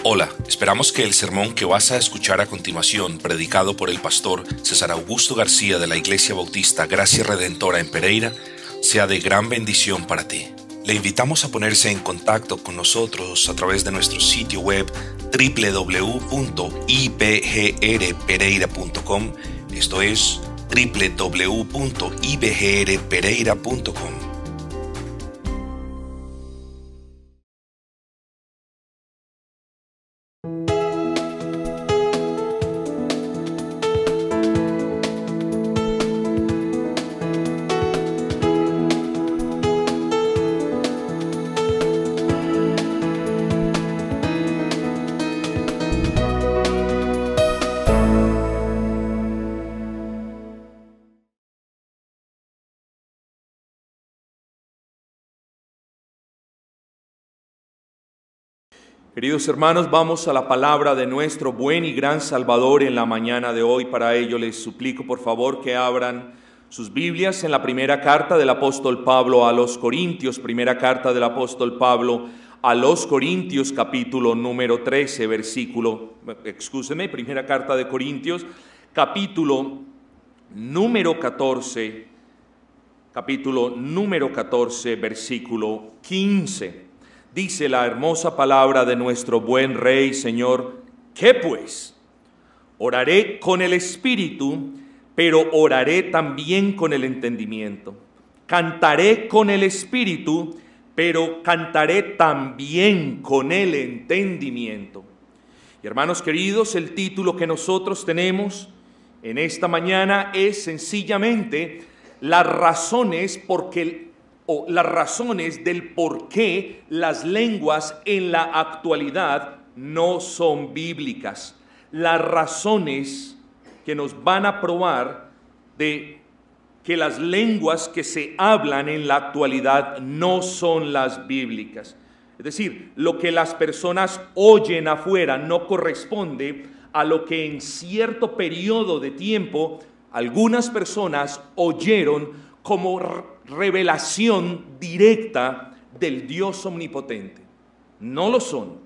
Hola, esperamos que el sermón que vas a escuchar a continuación, predicado por el pastor César Augusto García de la Iglesia Bautista Gracia Redentora en Pereira, sea de gran bendición para ti. Le invitamos a ponerse en contacto con nosotros a través de nuestro sitio web www.ibgrpereira.com, esto es www.ibgrpereira.com. Queridos hermanos, vamos a la palabra de nuestro buen y gran Salvador en la mañana de hoy. Para ello les suplico por favor que abran sus Biblias en la primera carta del apóstol Pablo a los Corintios, primera carta del apóstol Pablo a los Corintios, capítulo número 13, primera carta de Corintios, capítulo número 14, versículo 15. Dice la hermosa palabra de nuestro buen Rey, Señor: ¿qué pues? Oraré con el Espíritu, pero oraré también con el entendimiento. Cantaré con el Espíritu, pero cantaré también con el entendimiento. Y hermanos queridos, el título que nosotros tenemos en esta mañana es sencillamente las razones del por qué las lenguas en la actualidad no son bíblicas. Las razones que nos van a probar de que las lenguas que se hablan en la actualidad no son las bíblicas. Es decir, lo que las personas oyen afuera no corresponde a lo que en cierto periodo de tiempo algunas personas oyeron como revelación directa del Dios omnipotente. No lo son.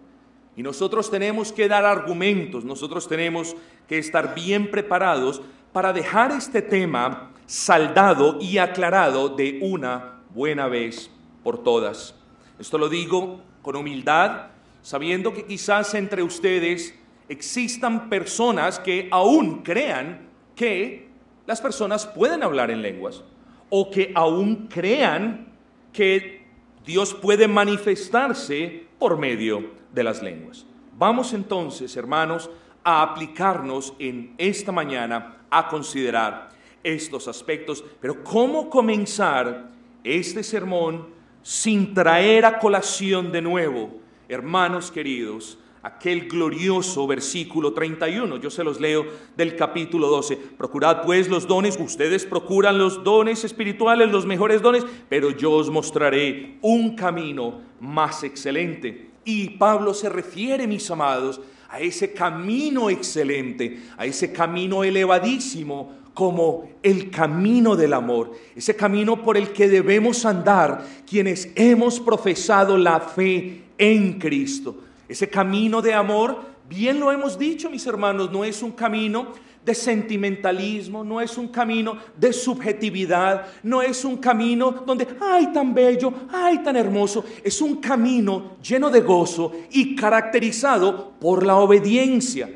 Y nosotros tenemos que dar argumentos, nosotros tenemos que estar bien preparados para dejar este tema saldado y aclarado de una buena vez por todas. Esto lo digo con humildad, sabiendo que quizás entre ustedes existan personas que aún crean que las personas pueden hablar en lenguas, o que aún crean que Dios puede manifestarse por medio de las lenguas. Vamos entonces, hermanos, a aplicarnos en esta mañana a considerar estos aspectos. Pero ¿cómo comenzar este sermón sin traer a colación de nuevo, hermanos queridos, aquel glorioso versículo 31, yo se los leo del capítulo 12. Procurad pues los dones, ustedes procuran los dones espirituales, los mejores dones, pero yo os mostraré un camino más excelente. Y Pablo se refiere, mis amados, a ese camino excelente, a ese camino elevadísimo, como el camino del amor, ese camino por el que debemos andar quienes hemos profesado la fe en Cristo. Ese camino de amor, bien lo hemos dicho, mis hermanos, no es un camino de sentimentalismo, no es un camino de subjetividad, no es un camino donde, ¡ay, tan bello! ¡Ay, tan hermoso! Es un camino lleno de gozo y caracterizado por la obediencia.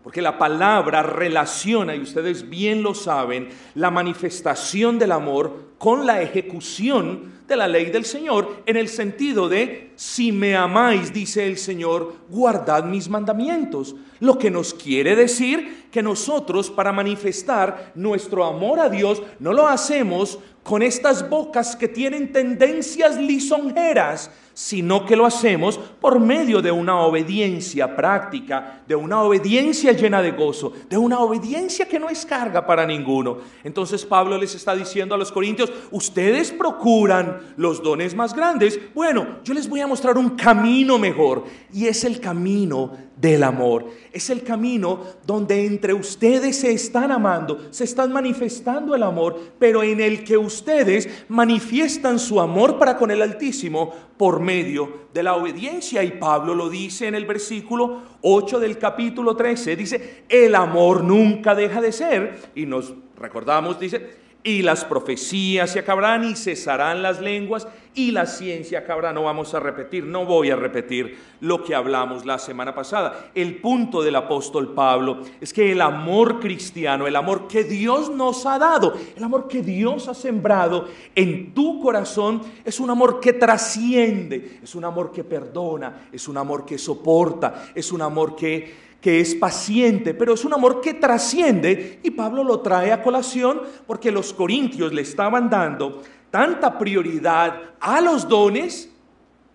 Porque la palabra relaciona, y ustedes bien lo saben, la manifestación del amor con la ejecución de la ley del Señor, en el sentido de: si me amáis, dice el Señor, guardad mis mandamientos. Lo que nos quiere decir que nosotros, para manifestar nuestro amor a Dios, no lo hacemos con estas bocas que tienen tendencias lisonjeras, sino que lo hacemos por medio de una obediencia práctica, de una obediencia llena de gozo, de una obediencia que no es carga para ninguno. Entonces Pablo les está diciendo a los corintios: ustedes procuran los dones más grandes. Bueno, yo les voy a mostrar un camino mejor, y es el camino del amor. Es el camino donde entre ustedes se están amando, se están manifestando el amor, pero en el que ustedes manifiestan su amor para con el Altísimo por medio de la obediencia. Y Pablo lo dice en el versículo 8 del capítulo 13, dice, el amor nunca deja de ser. Y nos recordamos, dice, y las profecías se acabarán y cesarán las lenguas y la ciencia acabará. No vamos a repetir, no voy a repetir lo que hablamos la semana pasada. El punto del apóstol Pablo es que el amor cristiano, el amor que Dios nos ha dado, el amor que Dios ha sembrado en tu corazón, es un amor que trasciende, es un amor que perdona, es un amor que soporta, es un amor que es paciente, pero es un amor que trasciende. Y Pablo lo trae a colación porque los corintios le estaban dando tanta prioridad a los dones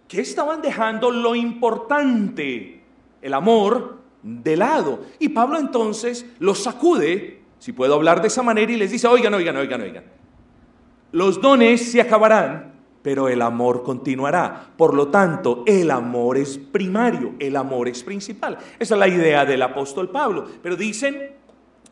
que estaban dejando lo importante, el amor, de lado. Y Pablo entonces los sacude, si puedo hablar de esa manera, y les dice, oigan, los dones se acabarán, pero el amor continuará. Por lo tanto, el amor es primario, el amor es principal. Esa es la idea del apóstol Pablo. Pero dice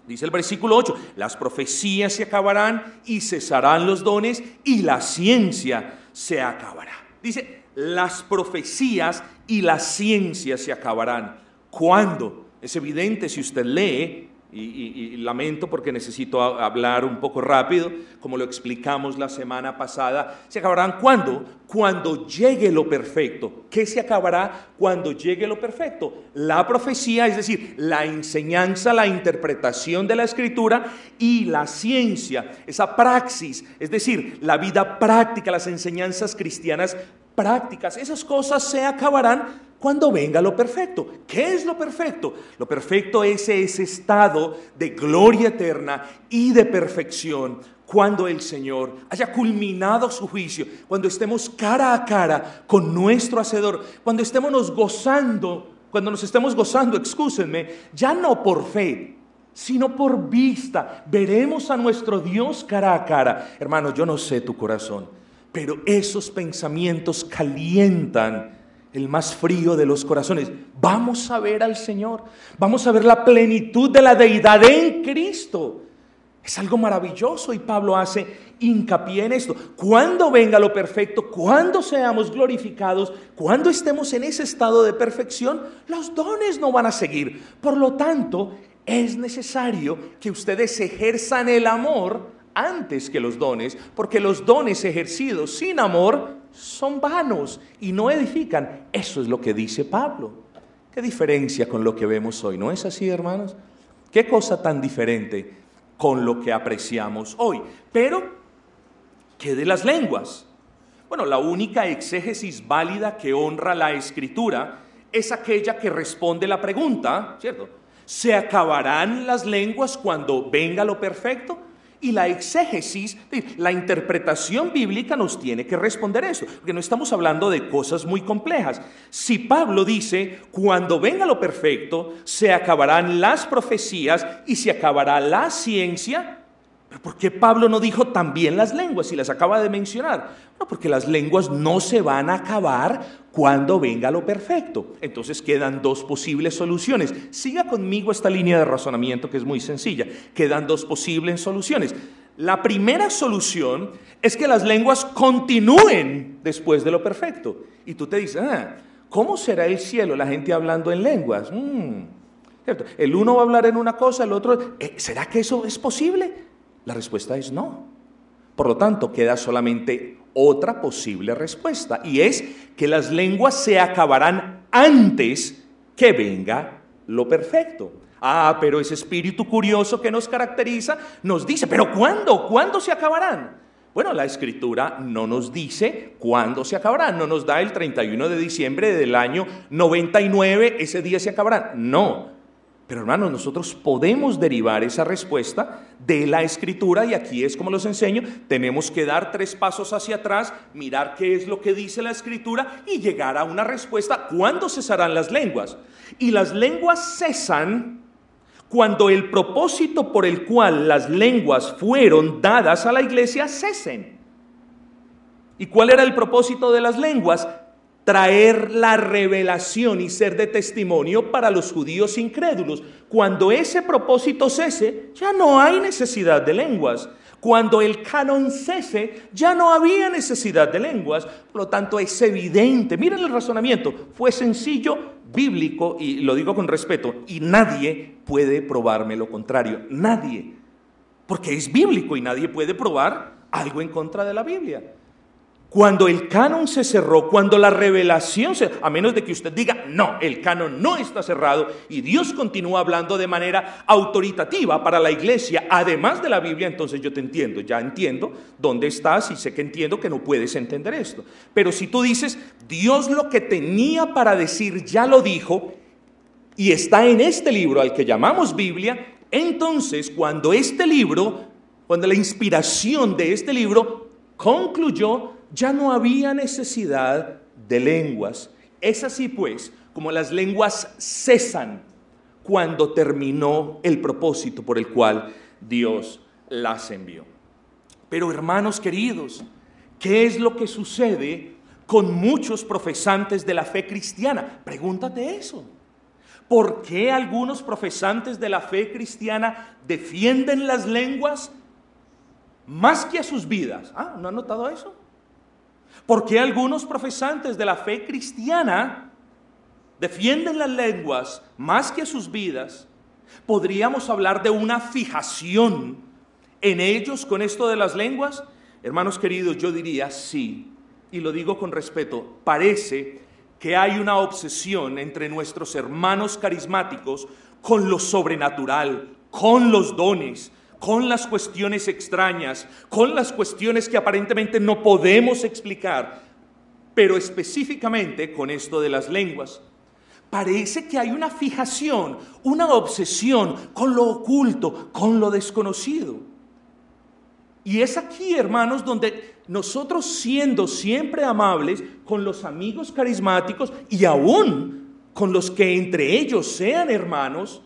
el versículo 8, las profecías se acabarán y cesarán los dones y la ciencia se acabará. Dice, las profecías y la ciencia se acabarán. ¿Cuándo? Es evidente si usted lee. Y lamento porque necesito hablar un poco rápido, como lo explicamos la semana pasada. ¿Se acabarán cuándo? Cuando llegue lo perfecto. ¿Qué se acabará cuando llegue lo perfecto? La profecía, es decir, la enseñanza, la interpretación de la Escritura, y la ciencia, esa praxis, es decir, la vida práctica, las enseñanzas cristianas prácticas. Esas cosas se acabarán cuando venga lo perfecto. ¿Qué es lo perfecto? Lo perfecto es ese estado de gloria eterna y de perfección cuando el Señor haya culminado su juicio, cuando estemos cara a cara con nuestro Hacedor, cuando nos estemos gozando, excúsenme, ya no por fe, sino por vista. Veremos a nuestro Dios cara a cara. Hermano, yo no sé tu corazón, pero esos pensamientos calientan el más frío de los corazones. Vamos a ver al Señor, vamos a ver la plenitud de la deidad en Cristo. Es algo maravilloso y Pablo hace hincapié en esto. Cuando venga lo perfecto, cuando seamos glorificados, cuando estemos en ese estado de perfección, los dones no van a seguir. Por lo tanto, es necesario que ustedes ejerzan el amor antes que los dones, porque los dones ejercidos sin amor son vanos y no edifican. Eso es lo que dice Pablo. ¿Qué diferencia con lo que vemos hoy? ¿No es así, hermanos? ¿Qué cosa tan diferente con lo que apreciamos hoy? Pero, ¿qué de las lenguas? Bueno, la única exégesis válida que honra la Escritura es aquella que responde la pregunta, ¿cierto? ¿Se acabarán las lenguas cuando venga lo perfecto? Y la exégesis, la interpretación bíblica nos tiene que responder eso, porque no estamos hablando de cosas muy complejas. Si Pablo dice, cuando venga lo perfecto, se acabarán las profecías y se acabará la ciencia, ¿pero por qué Pablo no dijo también las lenguas y las acaba de mencionar? No, porque las lenguas no se van a acabar cuando venga lo perfecto. Entonces quedan dos posibles soluciones. Siga conmigo esta línea de razonamiento que es muy sencilla. Quedan dos posibles soluciones. La primera solución es que las lenguas continúen después de lo perfecto. Y tú te dices, ¿cómo será el cielo? La gente hablando en lenguas. ¿Cierto? El uno va a hablar en una cosa, el otro... ¿Será que eso es posible? La respuesta es no. Por lo tanto, queda solamente otra posible respuesta, y es que las lenguas se acabarán antes que venga lo perfecto. Pero ese espíritu curioso que nos caracteriza nos dice, ¿pero cuándo? ¿Cuándo se acabarán? Bueno, la Escritura no nos dice cuándo se acabarán, no nos da el 31 de diciembre del año 99, ese día se acabarán. No. Pero hermanos, nosotros podemos derivar esa respuesta de la Escritura, y aquí es como los enseño. Tenemos que dar 3 pasos hacia atrás, mirar qué es lo que dice la Escritura y llegar a una respuesta. ¿Cuándo cesarán las lenguas? Y las lenguas cesan cuando el propósito por el cual las lenguas fueron dadas a la iglesia cesen. ¿Y cuál era el propósito de las lenguas? Traer la revelación y ser de testimonio para los judíos incrédulos. Cuando ese propósito cese, ya no hay necesidad de lenguas. Cuando el canon cese, ya no había necesidad de lenguas, por lo tanto es evidente. Miren el razonamiento, fue sencillo, bíblico, y lo digo con respeto, y nadie puede probarme lo contrario, nadie, porque es bíblico y nadie puede probar algo en contra de la Biblia. Cuando el canon se cerró, cuando la revelación a menos de que usted diga, no, el canon no está cerrado y Dios continúa hablando de manera autoritativa para la iglesia, además de la Biblia, entonces yo te entiendo, ya entiendo dónde estás y sé que entiendo que no puedes entender esto. Pero si tú dices, Dios lo que tenía para decir ya lo dijo y está en este libro al que llamamos Biblia, entonces cuando la inspiración de este libro concluyó, ya no había necesidad de lenguas. Es así pues, como las lenguas cesan cuando terminó el propósito por el cual Dios las envió. Pero hermanos queridos, ¿qué es lo que sucede con muchos profesantes de la fe cristiana? Pregúntate eso. ¿Por qué algunos profesantes de la fe cristiana defienden las lenguas más que a sus vidas? ¿No han notado eso? ¿Por qué algunos profesantes de la fe cristiana defienden las lenguas más que a sus vidas? ¿Podríamos hablar de una fijación en ellos con esto de las lenguas? Hermanos queridos, yo diría sí, y lo digo con respeto, parece que hay una obsesión entre nuestros hermanos carismáticos con lo sobrenatural, con los dones, con las cuestiones extrañas, con las cuestiones que aparentemente no podemos explicar, pero específicamente con esto de las lenguas. Parece que hay una fijación, una obsesión con lo oculto, con lo desconocido. Y es aquí, hermanos, donde nosotros, siendo siempre amables con los amigos carismáticos y aún con los que entre ellos sean hermanos,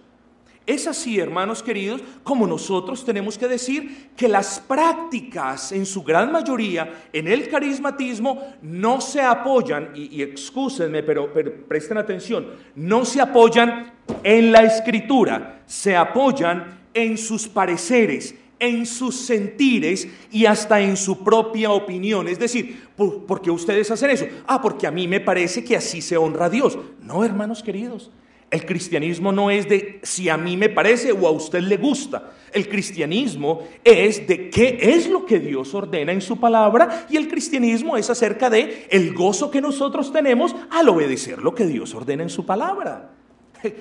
es así, hermanos queridos, como nosotros tenemos que decir que las prácticas en su gran mayoría en el carismatismo no se apoyan, y excúsenme, pero presten atención, no se apoyan en la Escritura, se apoyan en sus pareceres, en sus sentires y hasta en su propia opinión. Es decir, ¿por qué ustedes hacen eso? Porque a mí me parece que así se honra a Dios. No, hermanos queridos. El cristianismo no es de si a mí me parece o a usted le gusta. El cristianismo es de qué es lo que Dios ordena en su palabra, y el cristianismo es acerca de el gozo que nosotros tenemos al obedecer lo que Dios ordena en su palabra.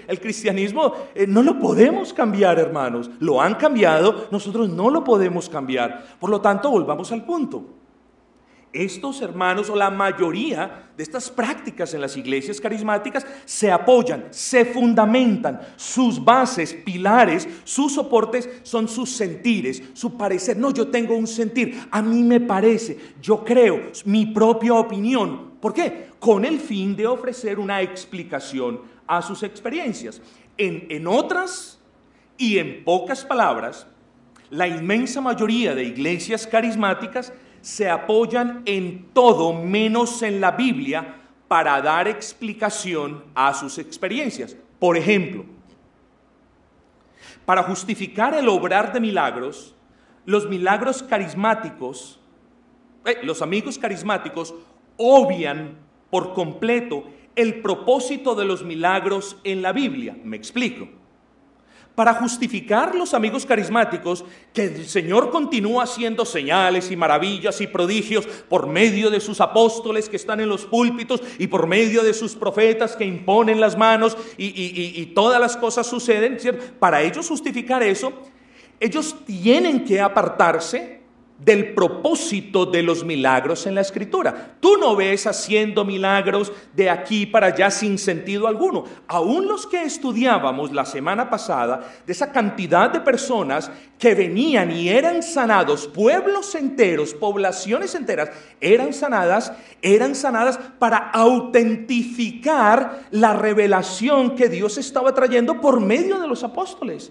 El cristianismo no lo podemos cambiar, hermanos. Lo han cambiado, nosotros no lo podemos cambiar. Por lo tanto, volvamos al punto. Estos hermanos, o la mayoría de estas prácticas en las iglesias carismáticas, se apoyan, se fundamentan, sus bases, pilares, sus soportes son sus sentires, su parecer. No, yo tengo un sentir, a mí me parece, yo creo, mi propia opinión. ¿Por qué? Con el fin de ofrecer una explicación a sus experiencias. En otras y en pocas palabras, la inmensa mayoría de iglesias carismáticas se apoyan en todo menos en la Biblia para dar explicación a sus experiencias. Por ejemplo, para justificar el obrar de milagros, los milagros carismáticos, los amigos carismáticos obvian por completo el propósito de los milagros en la Biblia. Me explico. Para justificar los amigos carismáticos que el Señor continúa haciendo señales y maravillas y prodigios por medio de sus apóstoles que están en los púlpitos y por medio de sus profetas que imponen las manos y todas las cosas suceden, ¿cierto? Para ellos justificar eso, ellos tienen que apartarse del propósito de los milagros en la Escritura. Tú no ves haciendo milagros de aquí para allá sin sentido alguno. Aún los que estudiábamos la semana pasada, de esa cantidad de personas que venían y eran sanados, pueblos enteros, poblaciones enteras, eran sanadas para autentificar la revelación que Dios estaba trayendo por medio de los apóstoles.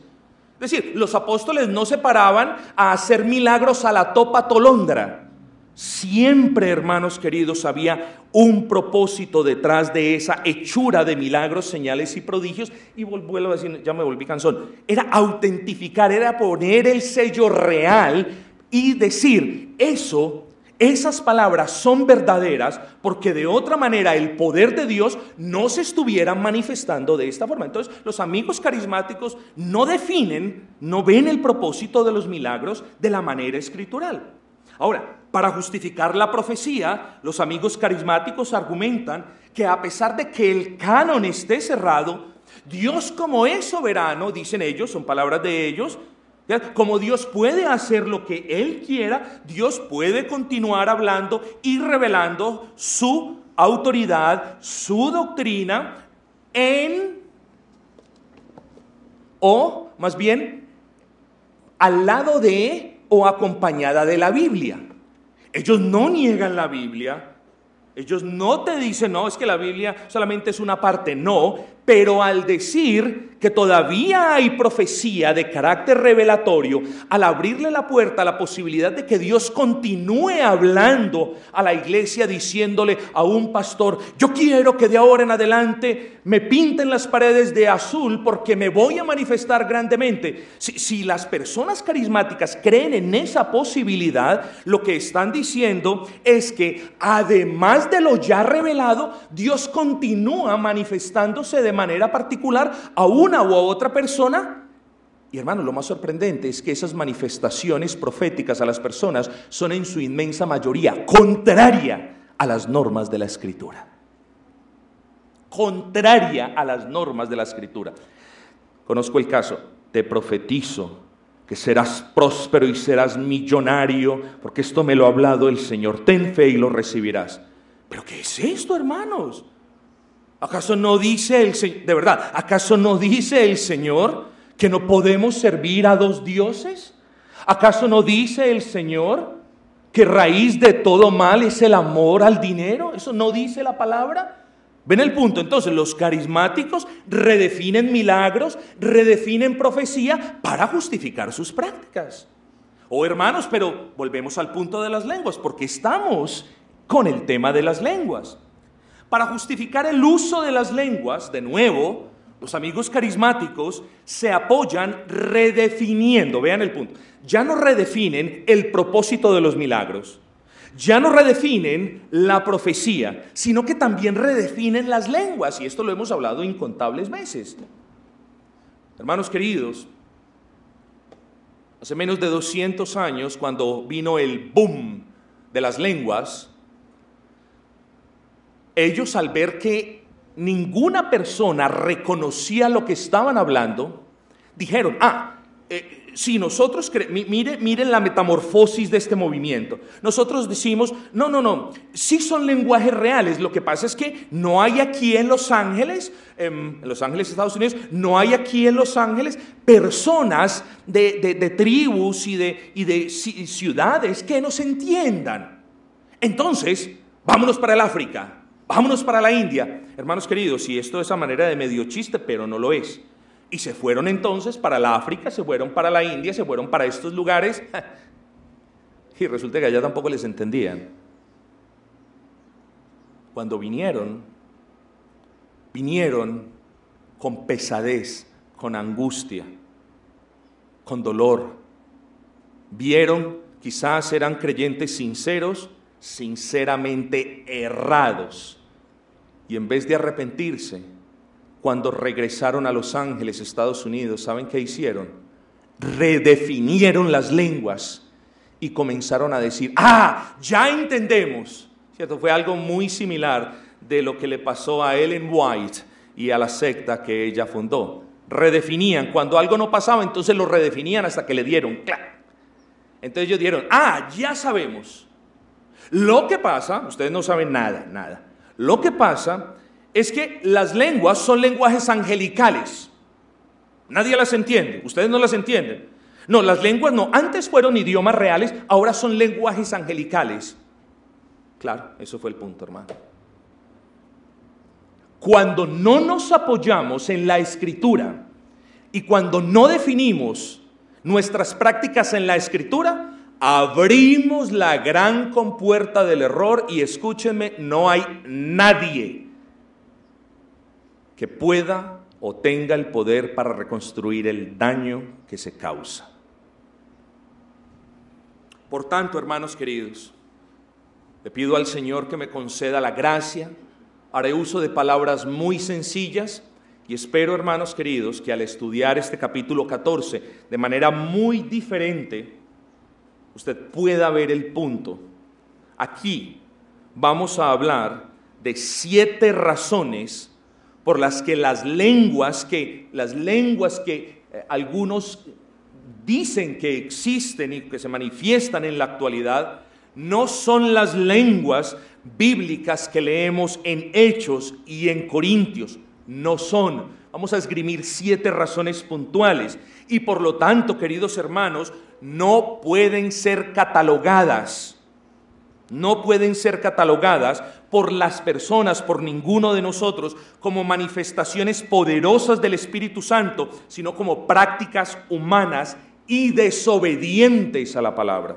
Es decir, los apóstoles no se paraban a hacer milagros a la topa tolondra. Siempre, hermanos queridos, había un propósito detrás de esa hechura de milagros, señales y prodigios. Y vuelvo a decir, ya me volví cansón. Era autentificar, era poner el sello real y decir esas palabras son verdaderas, porque de otra manera el poder de Dios no se estuviera manifestando de esta forma. Entonces, los amigos carismáticos no ven el propósito de los milagros de la manera escritural. Ahora, para justificar la profecía, los amigos carismáticos argumentan que a pesar de que el canon esté cerrado, Dios, como es soberano, dicen ellos, son palabras de ellos, como Dios puede hacer lo que Él quiera, Dios puede continuar hablando y revelando su autoridad, su doctrina o más bien al lado de o acompañada de la Biblia. Ellos no niegan la Biblia. Ellos no te dicen, no, es que la Biblia solamente es una parte, no, pero al decir que todavía hay profecía de carácter revelatorio, al abrirle la puerta a la posibilidad de que Dios continúe hablando a la iglesia, diciéndole a un pastor, yo quiero que de ahora en adelante me pinten las paredes de azul porque me voy a manifestar grandemente. Si las personas carismáticas creen en esa posibilidad, lo que están diciendo es que además de lo ya revelado, Dios continúa manifestándose de manera particular a una o a otra persona. Y hermano, lo más sorprendente es que esas manifestaciones proféticas a las personas son en su inmensa mayoría contraria a las normas de la Escritura. Contraria a las normas de la Escritura. Conozco el caso, te profetizo que serás próspero y serás millonario, porque esto me lo ha hablado el Señor, ten fe y lo recibirás. ¿Pero qué es esto, hermanos? ¿Acaso no dice el Señor, de verdad, acaso no dice el Señor que no podemos servir a dos dioses? ¿Acaso no dice el Señor que raíz de todo mal es el amor al dinero? ¿Eso no dice la palabra? ¿Ven el punto? Entonces los carismáticos redefinen milagros, redefinen profecía para justificar sus prácticas. Oh, hermanos, pero volvemos al punto de las lenguas, porque estamos con el tema de las lenguas. Para justificar el uso de las lenguas, de nuevo, los amigos carismáticos se apoyan redefiniendo, vean el punto, ya no redefinen el propósito de los milagros, ya no redefinen la profecía, sino que también redefinen las lenguas, y esto lo hemos hablado incontables veces. Hermanos queridos, hace menos de 200 años, cuando vino el boom de las lenguas, ellos, al ver que ninguna persona reconocía lo que estaban hablando, dijeron, si nosotros, miren la metamorfosis de este movimiento. Nosotros decimos, no, sí son lenguajes reales. Lo que pasa es que no hay aquí en Los Ángeles, Estados Unidos, no hay aquí en Los Ángeles personas de tribus y de ciudades que nos entiendan. Entonces, vámonos para el África. Vámonos para la India. Hermanos queridos, y esto es a manera de medio chiste, pero no lo es. Y se fueron entonces para la África, se fueron para la India, se fueron para estos lugares. Y resulta que allá tampoco les entendían. Cuando vinieron con pesadez, con angustia, con dolor. Vieron, quizás eran creyentes sinceros, sinceramente errados. Y en vez de arrepentirse, cuando regresaron a Los Ángeles, Estados Unidos, ¿saben qué hicieron? Redefinieron las lenguas y comenzaron a decir, ya entendemos. ¿Cierto? Fue algo muy similar de lo que le pasó a Ellen White y a la secta que ella fundó. Redefinían, cuando algo no pasaba, entonces lo redefinían hasta que le dieron, ¡clac! Entonces ellos dieron, ya sabemos. Lo que pasa, ustedes no saben nada. Lo que pasa es que las lenguas son lenguajes angelicales. Nadie las entiende, ustedes no las entienden. No, las lenguas no, antes fueron idiomas reales, ahora son lenguajes angelicales. Claro, eso fue el punto, hermano. Cuando no nos apoyamos en la Escritura y cuando no definimos nuestras prácticas en la Escritura, abrimos la gran compuerta del error y escúchenme, no hay nadie que pueda o tenga el poder para reconstruir el daño que se causa. Por tanto, hermanos queridos, le pido al Señor que me conceda la gracia. Haré uso de palabras muy sencillas y espero, hermanos queridos, que al estudiar este capítulo 14 de manera muy diferente, usted pueda ver el punto. Aquí vamos a hablar de 7 razones por las que las lenguas que algunos dicen que existen y que se manifiestan en la actualidad no son las lenguas bíblicas que leemos en Hechos y en Corintios. No son. Vamos a esgrimir 7 razones puntuales y por lo tanto, queridos hermanos, no pueden ser catalogadas. No pueden ser catalogadas por las personas, por ninguno de nosotros, como manifestaciones poderosas del Espíritu Santo, sino como prácticas humanas y desobedientes a la palabra.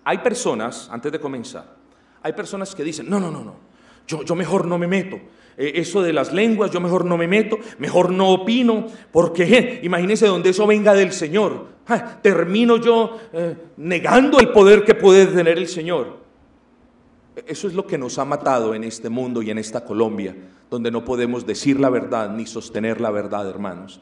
Hay personas, antes de comenzar, hay personas que dicen, no, yo mejor no me meto. Eso de las lenguas, yo mejor no me meto, mejor no opino, porque imagínense donde eso venga del Señor. Termino yo negando el poder que puede tener el Señor. Eso es lo que nos ha matado en este mundo y en esta Colombia, donde no podemos decir la verdad ni sostener la verdad, hermanos.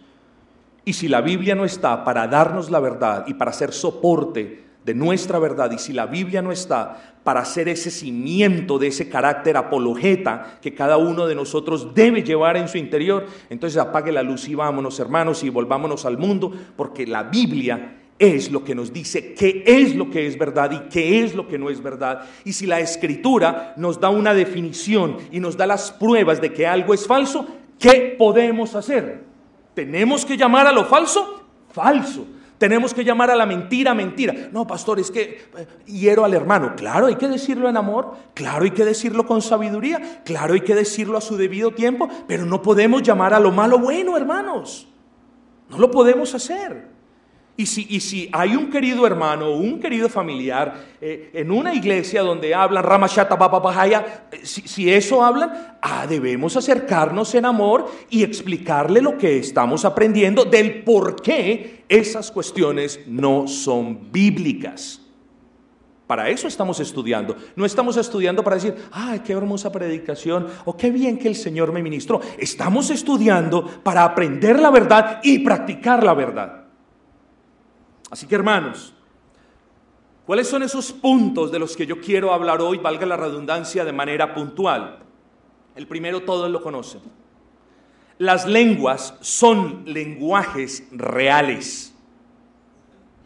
Y si la Biblia no está para darnos la verdad y para ser soporte de nuestra verdad, y si la Biblia no está para hacer ese cimiento de ese carácter apologeta que cada uno de nosotros debe llevar en su interior, entonces apague la luz y vámonos, hermanos, y volvámonos al mundo, porque la Biblia es lo que nos dice qué es lo que es verdad y qué es lo que no es verdad. Y si la Escritura nos da una definición y nos da las pruebas de que algo es falso, ¿qué podemos hacer? ¿Tenemos que llamar a lo falso? Falso. ¿Tenemos que llamar a la mentira? Mentira. No, pastor, es que hiero al hermano. Claro, hay que decirlo en amor. Claro, hay que decirlo con sabiduría. Claro, hay que decirlo a su debido tiempo. Pero no podemos llamar a lo malo bueno, hermanos. No lo podemos hacer. Y si hay un querido hermano o un querido familiar en una iglesia donde hablan Ramashata Bababahaya, si eso hablan, debemos acercarnos en amor y explicarle lo que estamos aprendiendo del por qué esas cuestiones no son bíblicas. Para eso estamos estudiando. No estamos estudiando para decir, ¡ay, qué hermosa predicación! O qué bien que el Señor me ministró. Estamos estudiando para aprender la verdad y practicar la verdad. Así que, hermanos, ¿cuáles son esos puntos de los que yo quiero hablar hoy, valga la redundancia, de manera puntual? El primero, todos lo conocen. Las lenguas son lenguajes reales.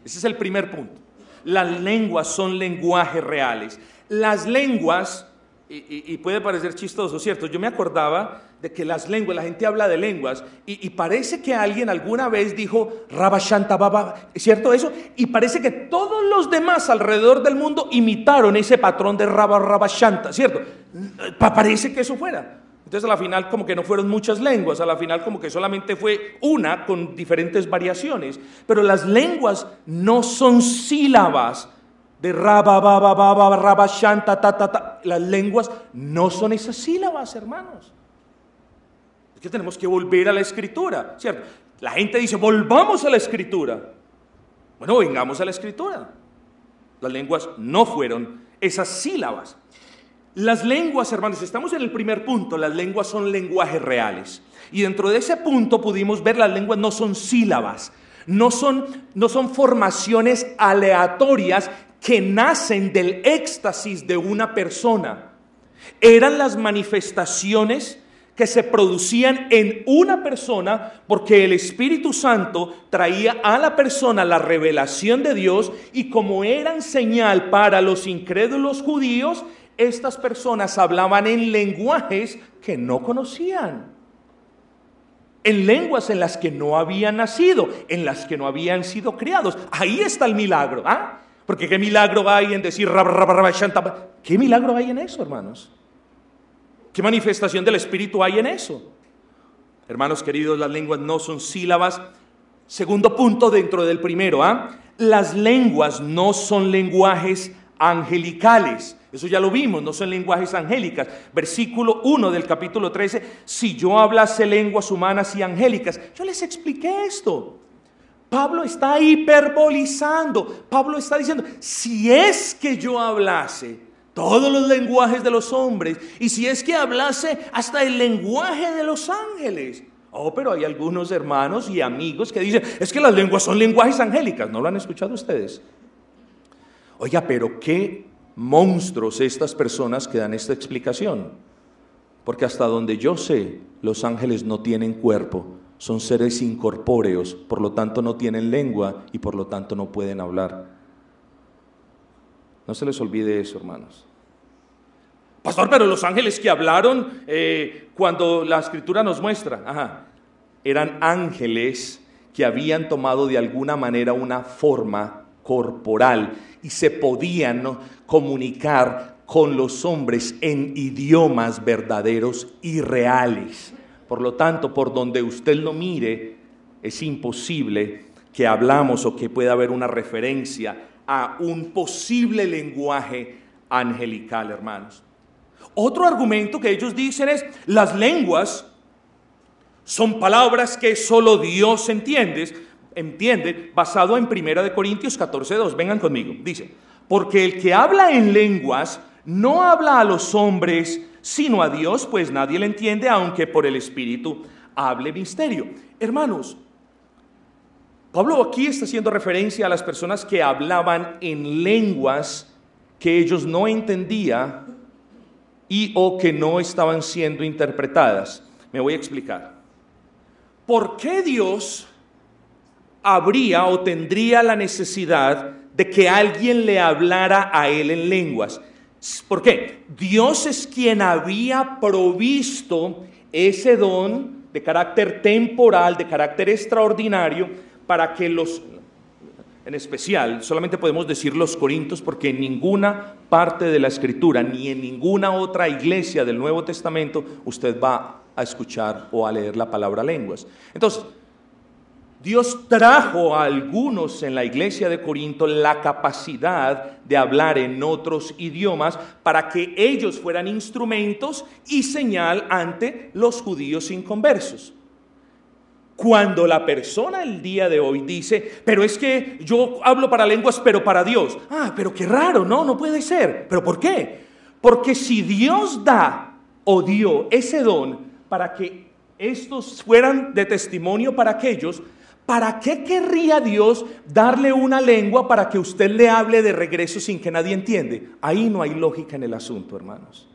Ese es el primer punto. Las lenguas son lenguajes reales. Las lenguas, y puede parecer chistoso, ¿cierto? Yo me acordaba de que las lenguas, la gente habla de lenguas, y parece que alguien alguna vez dijo Rabashanta Baba, ¿cierto eso? Y parece que todos los demás alrededor del mundo imitaron ese patrón de Rabashanta, ¿cierto? Parece que eso fuera. Entonces a la final como que no fueron muchas lenguas, a la final como que solamente fue una con diferentes variaciones. Pero las lenguas no son sílabas de Rabashanta, ta. Las lenguas no son esas sílabas, hermanos. Es que tenemos que volver a la Escritura, ¿cierto? La gente dice, volvamos a la Escritura. Bueno, vengamos a la Escritura. Las lenguas no fueron esas sílabas. Las lenguas, hermanos, estamos en el primer punto, las lenguas son lenguajes reales. Y dentro de ese punto pudimos ver las lenguas no son sílabas, no son formaciones aleatorias que nacen del éxtasis de una persona. Eran las manifestaciones que se producían en una persona porque el Espíritu Santo traía a la persona la revelación de Dios, y como eran señal para los incrédulos judíos, estas personas hablaban en lenguajes que no conocían, en lenguas en las que no habían nacido, en las que no habían sido criados. Ahí está el milagro, porque qué milagro hay en decir ¿qué milagro hay en eso, hermanos? ¿Qué manifestación del Espíritu hay en eso? Hermanos queridos, las lenguas no son sílabas. Segundo punto dentro del primero, las lenguas no son lenguajes angelicales. Eso ya lo vimos, no son lenguajes angélicas. Versículo 1 del capítulo 13, si yo hablase lenguas humanas y angélicas. Yo les expliqué esto. Pablo está hiperbolizando. Pablo está diciendo, si es que yo hablase todos los lenguajes de los hombres, y si es que hablase hasta el lenguaje de los ángeles. Pero hay algunos hermanos y amigos que dicen, es que las lenguas son lenguajes angélicas. ¿No lo han escuchado ustedes? Oiga, pero qué monstruos estas personas que dan esta explicación. Porque hasta donde yo sé, los ángeles no tienen cuerpo, son seres incorpóreos, por lo tanto no tienen lengua y por lo tanto no pueden hablar. No se les olvide eso, hermanos. Pastor, pero los ángeles que hablaron cuando la Escritura nos muestra, eran ángeles que habían tomado de alguna manera una forma corporal y se podían, ¿no?, comunicar con los hombres en idiomas verdaderos y reales. Por lo tanto, por donde usted lo mire, es imposible que hablamos o que pueda haber una referencia a un posible lenguaje angelical, hermanos. Otro argumento que ellos dicen es, las lenguas son palabras que solo Dios entiende, basado en 1 Corintios 14:2. Vengan conmigo, dice, porque el que habla en lenguas no habla a los hombres, sino a Dios, pues nadie le entiende, aunque por el Espíritu hable misterio. Hermanos, Pablo aquí está haciendo referencia a las personas que hablaban en lenguas que ellos no entendían o que no estaban siendo interpretadas. Me voy a explicar. ¿Por qué Dios habría o tendría la necesidad de que alguien le hablara a él en lenguas? ¿Por qué? Dios es quien había provisto ese don de carácter temporal, de carácter extraordinario, para que en especial, solamente podemos decir los Corintios, porque en ninguna parte de la Escritura, ni en ninguna otra iglesia del Nuevo Testamento, usted va a escuchar o a leer la palabra lenguas. Entonces, Dios trajo a algunos en la iglesia de Corinto la capacidad de hablar en otros idiomas para que ellos fueran instrumentos y señal ante los judíos inconversos. Cuando la persona el día de hoy dice, pero es que yo hablo para lenguas, pero para Dios. Pero qué raro, no puede ser. ¿Pero por qué? Porque si Dios da o dio ese don para que estos fueran de testimonio para aquellos, ¿para qué querría Dios darle una lengua para que usted le hable de regreso sin que nadie entiende? Ahí no hay lógica en el asunto, hermanos.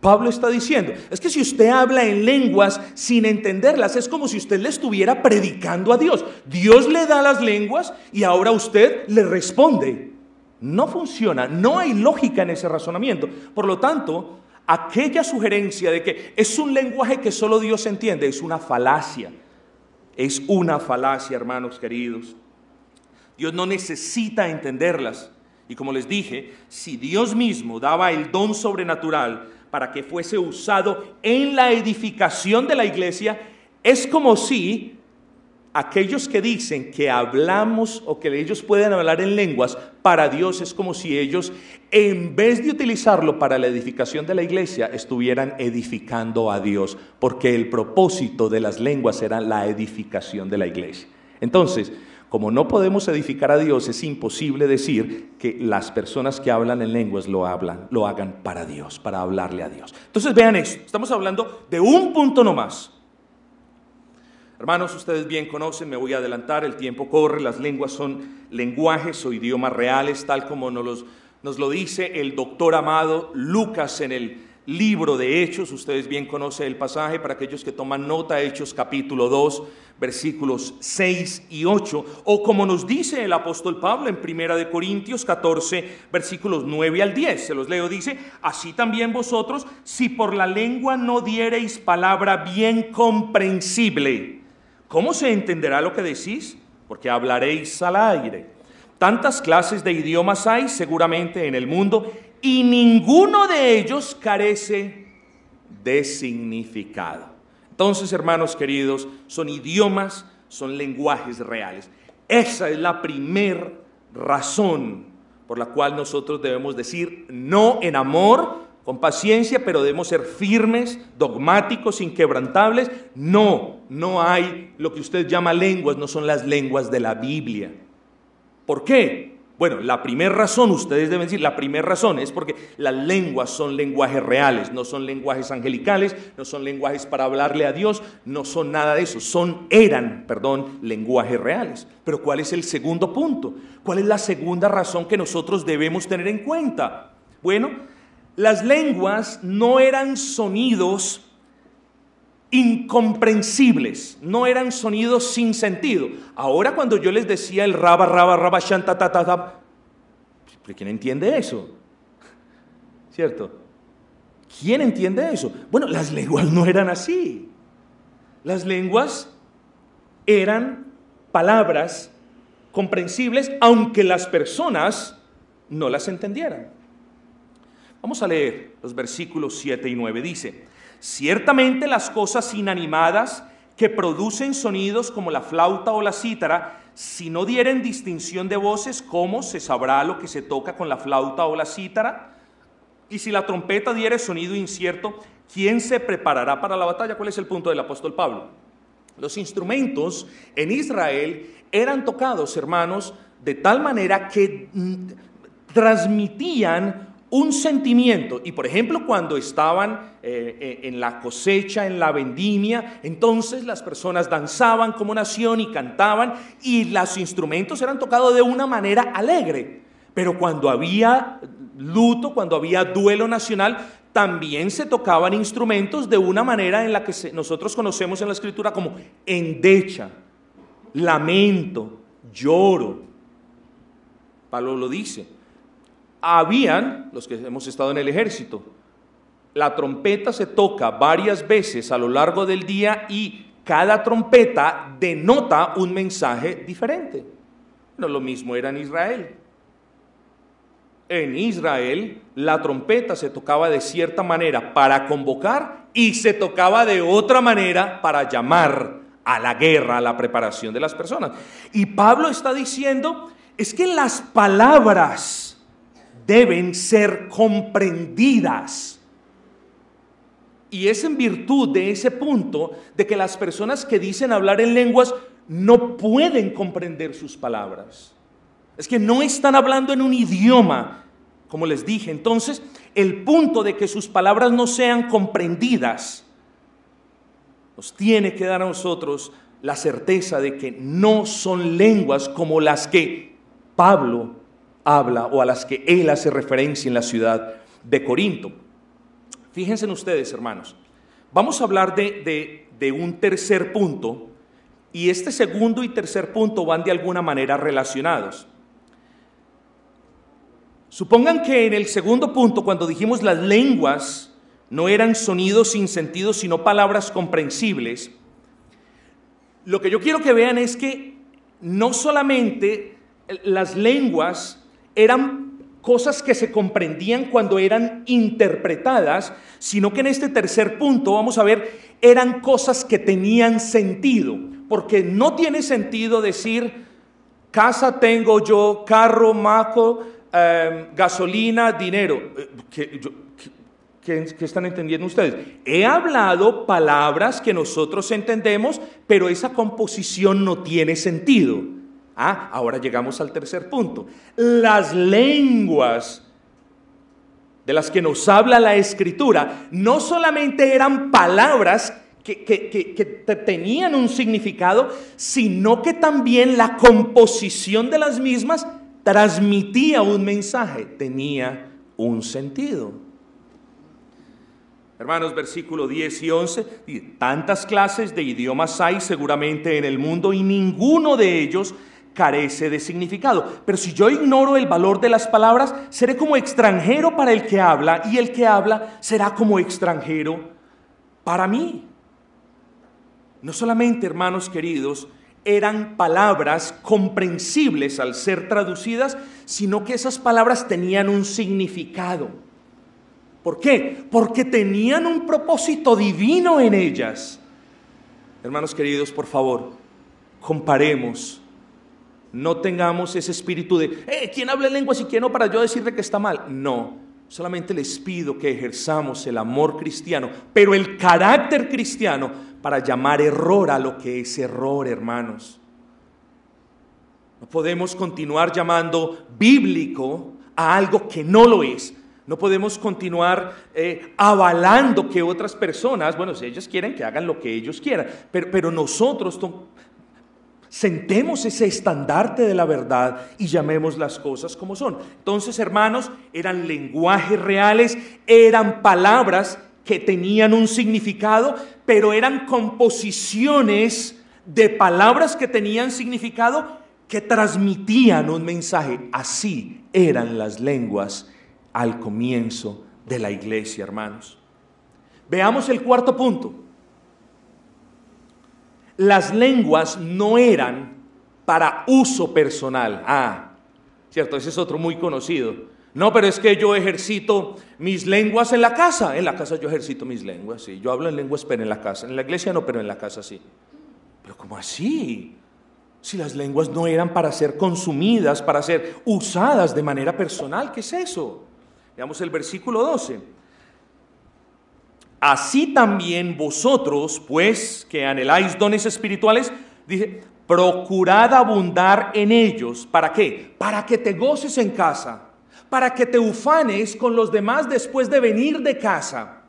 Pablo está diciendo, es que si usted habla en lenguas sin entenderlas, es como si usted le estuviera predicando a Dios. Dios le da las lenguas y ahora usted le responde. No funciona, no hay lógica en ese razonamiento. Por lo tanto, aquella sugerencia de que es un lenguaje que solo Dios entiende es una falacia. Es una falacia, hermanos queridos. Dios no necesita entenderlas. Y como les dije, si Dios mismo daba el don sobrenatural para que fuese usado en la edificación de la iglesia, es como si aquellos que dicen que hablamos o que ellos pueden hablar en lenguas, para Dios es como si ellos, en vez de utilizarlo para la edificación de la iglesia, estuvieran edificando a Dios, porque el propósito de las lenguas era la edificación de la iglesia. Entonces, como no podemos edificar a Dios, es imposible decir que las personas que hablan en lenguas lo hagan para Dios, para hablarle a Dios. Entonces vean esto, estamos hablando de un punto nomás. Hermanos, ustedes bien conocen, me voy a adelantar, el tiempo corre, las lenguas son lenguajes o idiomas reales, tal como nos lo dice el doctor amado Lucas en el libro de Hechos. Ustedes bien conocen el pasaje, para aquellos que toman nota, Hechos capítulo 2, versículos 6 y 8, o como nos dice el apóstol Pablo en 1 Corintios 14, versículos 9 al 10, se los leo, dice, así también vosotros, si por la lengua no diereis palabra bien comprensible, ¿cómo se entenderá lo que decís? Porque hablaréis al aire. Tantas clases de idiomas hay seguramente en el mundo, y ninguno de ellos carece de significado. Entonces, hermanos queridos, son idiomas, son lenguajes reales. Esa es la primer razón por la cual nosotros debemos decir no en amor con paciencia, pero debemos ser firmes, dogmáticos, inquebrantables. No hay lo que usted llama lenguas, no son las lenguas de la Biblia. ¿Por qué? Bueno, la primera razón, ustedes deben decir, la primera razón es porque las lenguas son lenguajes reales, no son lenguajes angelicales, no son lenguajes para hablarle a Dios, no son nada de eso, eran lenguajes reales. Pero ¿cuál es el segundo punto? ¿Cuál es la segunda razón que nosotros debemos tener en cuenta? Bueno, las lenguas no eran sonidos incomprensibles, no eran sonidos sin sentido. Ahora cuando yo les decía el raba, raba, raba, shanta, ta, ta, ta, ¿quién entiende eso? ¿Cierto? ¿Quién entiende eso? Bueno, las lenguas no eran así. Las lenguas eran palabras comprensibles, aunque las personas no las entendieran. Vamos a leer los versículos 7 y 9. Dice: ciertamente las cosas inanimadas que producen sonidos como la flauta o la cítara, si no dieren distinción de voces, ¿cómo se sabrá lo que se toca con la flauta o la cítara? Y si la trompeta diere sonido incierto, ¿quién se preparará para la batalla? ¿Cuál es el punto del apóstol Pablo? Los instrumentos en Israel eran tocados, hermanos, de tal manera que transmitían un sentimiento. Y por ejemplo, cuando estaban en la cosecha, en la vendimia, entonces las personas danzaban como nación y cantaban, y los instrumentos eran tocados de una manera alegre. Pero cuando había luto, cuando había duelo nacional, también se tocaban instrumentos de una manera en la que nosotros conocemos en la Escritura como endecha, lamento, lloro. Pablo lo dice. Habían, los que hemos estado en el ejército, la trompeta se toca varias veces a lo largo del día y cada trompeta denota un mensaje diferente. No, lo mismo era en Israel. En Israel la trompeta se tocaba de cierta manera para convocar y se tocaba de otra manera para llamar a la guerra, a la preparación de las personas. Y Pablo está diciendo, es que las palabras deben ser comprendidas. Y es en virtud de ese punto de que las personas que dicen hablar en lenguas no pueden comprender sus palabras. Es que no están hablando en un idioma, como les dije. Entonces, el punto de que sus palabras no sean comprendidas nos tiene que dar a nosotros la certeza de que no son lenguas como las que Pablo habla o a las que él hace referencia en la ciudad de Corinto. Fíjense en ustedes, hermanos. Vamos a hablar de un tercer punto, y este segundo y tercer punto van de alguna manera relacionados. Supongan que en el segundo punto, cuando dijimos las lenguas no eran sonidos sin sentido, sino palabras comprensibles, lo que yo quiero que vean es que no solamente las lenguas eran cosas que se comprendían cuando eran interpretadas, sino que en este tercer punto, vamos a ver, eran cosas que tenían sentido, porque no tiene sentido decir, casa tengo yo, carro, maco, gasolina, dinero. ¿Qué están entendiendo ustedes? He hablado palabras que nosotros entendemos, pero esa composición no tiene sentido. Ahora llegamos al tercer punto. Las lenguas de las que nos habla la Escritura no solamente eran palabras que tenían un significado, sino que también la composición de las mismas transmitía un mensaje, tenía un sentido. Hermanos, versículo 10 y 11, tantas clases de idiomas hay seguramente en el mundo y ninguno de ellos carece de significado. Pero si yo ignoro el valor de las palabras, seré como extranjero para el que habla, y el que habla será como extranjero para mí. No solamente, hermanos queridos, eran palabras comprensibles al ser traducidas, sino que esas palabras tenían un significado. ¿Por qué? Porque tenían un propósito divino en ellas. Hermanos queridos, por favor, comparemos. No tengamos ese espíritu de, ¿quién habla en lenguas y quién no para yo decirle que está mal? No, Solamente les pido que ejerzamos el amor cristiano, pero el carácter cristiano, para llamar error a lo que es error, hermanos. No podemos continuar llamando bíblico a algo que no lo es. No podemos continuar avalando que otras personas, bueno, si ellos quieren que hagan lo que ellos quieran, pero nosotros sentemos ese estandarte de la verdad y llamemos las cosas como son. Entonces, hermanos, eran lenguajes reales, eran palabras que tenían un significado, pero eran composiciones de palabras que tenían significado, que transmitían un mensaje. Así eran las lenguas al comienzo de la iglesia, hermanos. Veamos el cuarto punto. Las lenguas no eran para uso personal. Cierto, ese es otro muy conocido. No, pero es que yo ejercito mis lenguas en la casa. En la casa yo ejercito mis lenguas, sí. Yo hablo en lenguas, pero en la casa. En la iglesia no, pero en la casa sí. Pero ¿cómo así? Si las lenguas no eran para ser consumidas, para ser usadas de manera personal, ¿qué es eso? Veamos el versículo 12. Así también vosotros, pues, que anheláis dones espirituales, dice, procurad abundar en ellos. ¿Para qué? Para que te goces en casa, para que te ufanes con los demás después de venir de casa,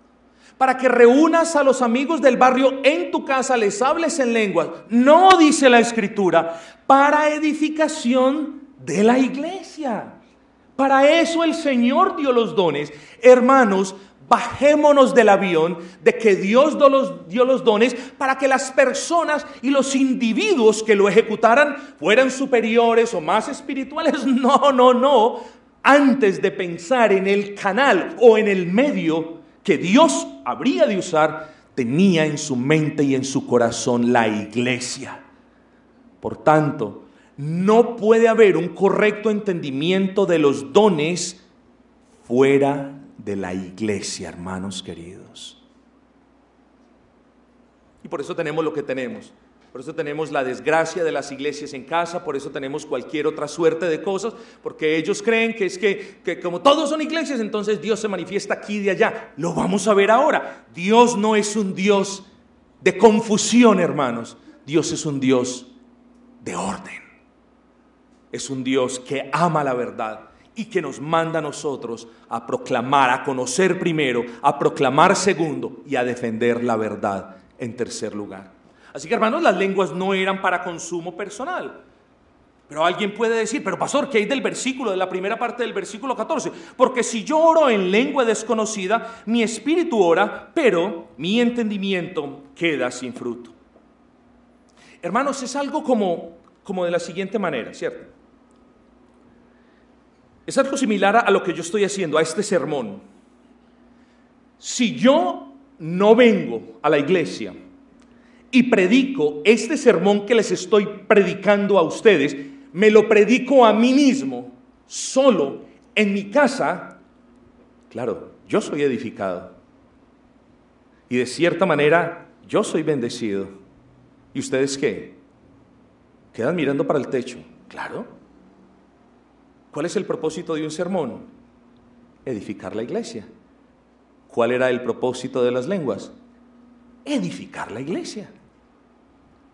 para que reúnas a los amigos del barrio en tu casa, les hables en lenguas. No, dice la Escritura, para edificación de la iglesia. Para eso el Señor dio los dones. Hermanos, bajémonos del avión de que Dios dio los dones para que las personas y los individuos que lo ejecutaran fueran superiores o más espirituales. No. Antes de pensar en el canal o en el medio que Dios habría de usar, tenía en su mente y en su corazón la iglesia. Por tanto, no puede haber un correcto entendimiento de los dones fuera de la iglesia, hermanos queridos. Y por eso tenemos lo que tenemos. Por eso tenemos la desgracia de las iglesias en casa, por eso tenemos cualquier otra suerte de cosas, porque ellos creen que es que como todos son iglesias, entonces Dios se manifiesta aquí y de allá. Lo vamos a ver ahora. Dios no es un Dios de confusión, hermanos. Dios es un Dios de orden. Es un Dios que ama la verdad y que nos manda a nosotros a proclamar, a conocer primero, a proclamar segundo y a defender la verdad en tercer lugar. Así que, hermanos, las lenguas no eran para consumo personal. Pero alguien puede decir, pero pastor, ¿qué hay del versículo, de la primera parte del versículo 14? Porque si yo oro en lengua desconocida, mi espíritu ora, pero mi entendimiento queda sin fruto. Hermanos, es algo como de la siguiente manera, ¿cierto? Es algo similar a lo que yo estoy haciendo, a este sermón. Si yo no vengo a la iglesia y predico este sermón que les estoy predicando a ustedes, me lo predico a mí mismo, solo, en mi casa, claro, yo soy edificado. Y de cierta manera, yo soy bendecido. ¿Y ustedes qué? ¿Quedan mirando para el techo? Claro. ¿Cuál es el propósito de un sermón? Edificar la iglesia. ¿Cuál era el propósito de las lenguas? Edificar la iglesia.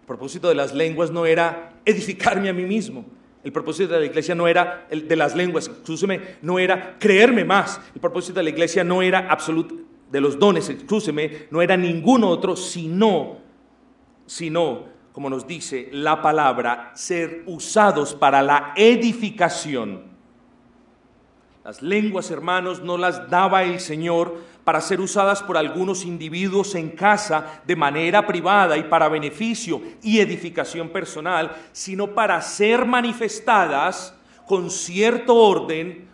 El propósito de las lenguas no era edificarme a mí mismo. El propósito de la iglesia no era, el de las lenguas, no era creerme más. El propósito de la iglesia no era absoluto, de los dones, no era ningún otro, sino, como nos dice la palabra, ser usados para la edificación. Las lenguas, hermanos, no las daba el Señor para ser usadas por algunos individuos en casa de manera privada y para beneficio y edificación personal, sino para ser manifestadas con cierta orden,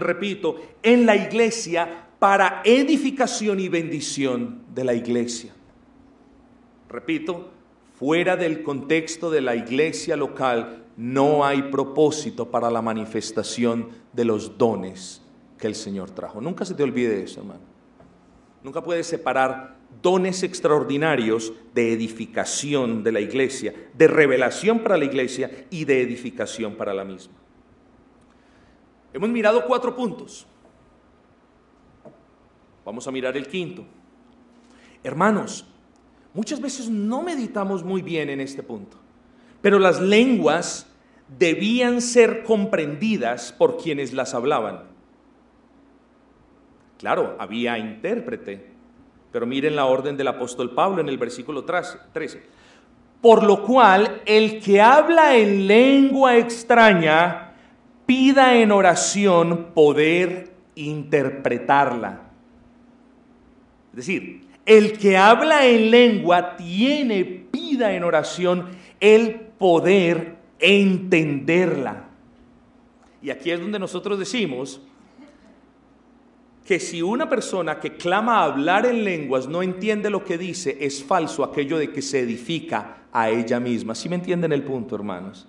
repito, en la iglesia para edificación y bendición de la iglesia. Repito, fuera del contexto de la iglesia local, no hay propósito para la manifestación de los dones que el Señor trajo. Nunca se te olvide eso, hermano. Nunca puedes separar dones extraordinarios de edificación de la iglesia, de revelación para la iglesia y de edificación para la misma. Hemos mirado 4 puntos. Vamos a mirar el quinto. Hermanos, muchas veces no meditamos muy bien en este punto, pero las lenguas debían ser comprendidas por quienes las hablaban. Claro, había intérprete, pero miren la orden del apóstol Pablo en el versículo 13. Por lo cual, el que habla en lengua extraña, pida en oración poder interpretarla. Es decir, el que habla en lengua pida en oración el poder entenderla. Y aquí es donde nosotros decimos que si una persona que clama hablar en lenguas no entiende lo que dice, es falso aquello de que se edifica a ella misma. ¿Sí me entienden el punto, hermanos?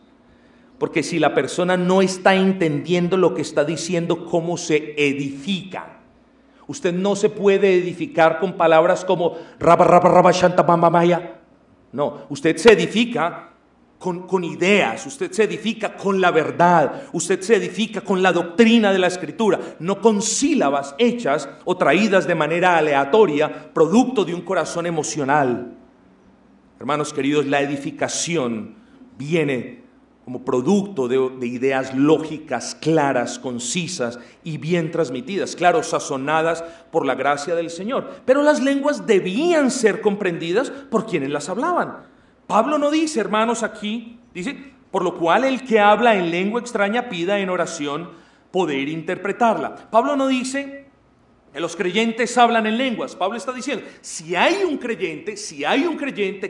Porque si la persona no está entendiendo lo que está diciendo, ¿cómo se edifica? Usted no se puede edificar con palabras como raba, raba, raba, shanta, bamba, maya. No, usted se edifica con ideas, usted se edifica con la verdad, usted se edifica con la doctrina de la Escritura, no con sílabas hechas o traídas de manera aleatoria, producto de un corazón emocional. Hermanos queridos, la edificación viene como producto de ideas lógicas, claras, concisas y bien transmitidas, claro, sazonadas por la gracia del Señor. Pero las lenguas debían ser comprendidas por quienes las hablaban. Pablo no dice, hermanos, aquí, dice, por lo cual el que habla en lengua extraña pida en oración poder interpretarla. Pablo no dice que los creyentes hablan en lenguas. Pablo está diciendo, si hay un creyente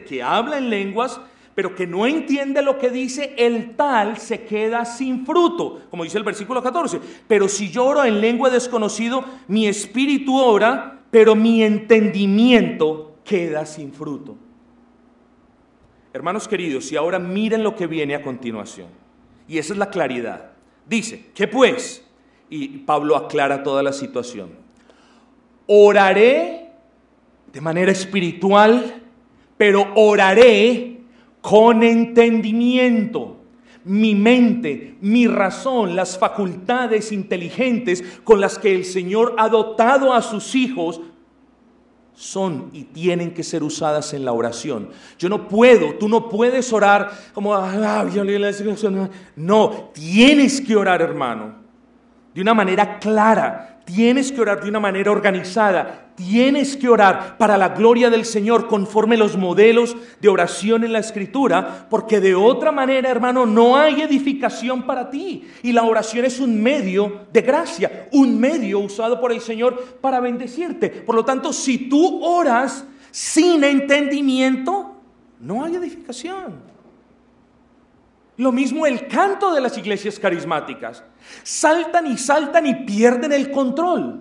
que habla en lenguas, pero que no entiende lo que dice, el tal se queda sin fruto, como dice el versículo 14. Pero si yo oro en lengua desconocido, mi espíritu ora, pero mi entendimiento queda sin fruto. Hermanos queridos, y ahora miren lo que viene a continuación. Y esa es la claridad. Dice, ¿qué pues? Y Pablo aclara toda la situación. Oraré de manera espiritual, pero oraré con entendimiento. Mi mente, mi razón, las facultades inteligentes con las que el Señor ha dotado a sus hijos son y tienen que ser usadas en la oración. Tú no puedes orar como, no, tienes que orar, hermano, de una manera clara, tienes que orar de una manera organizada, tienes que orar para la gloria del Señor conforme los modelos de oración en la Escritura, porque de otra manera, hermano, no hay edificación para ti. Y la oración es un medio de gracia, un medio usado por el Señor para bendecirte. Por lo tanto, si tú oras sin entendimiento, no hay edificación. Lo mismo el canto de las iglesias carismáticas. Saltan y pierden el control.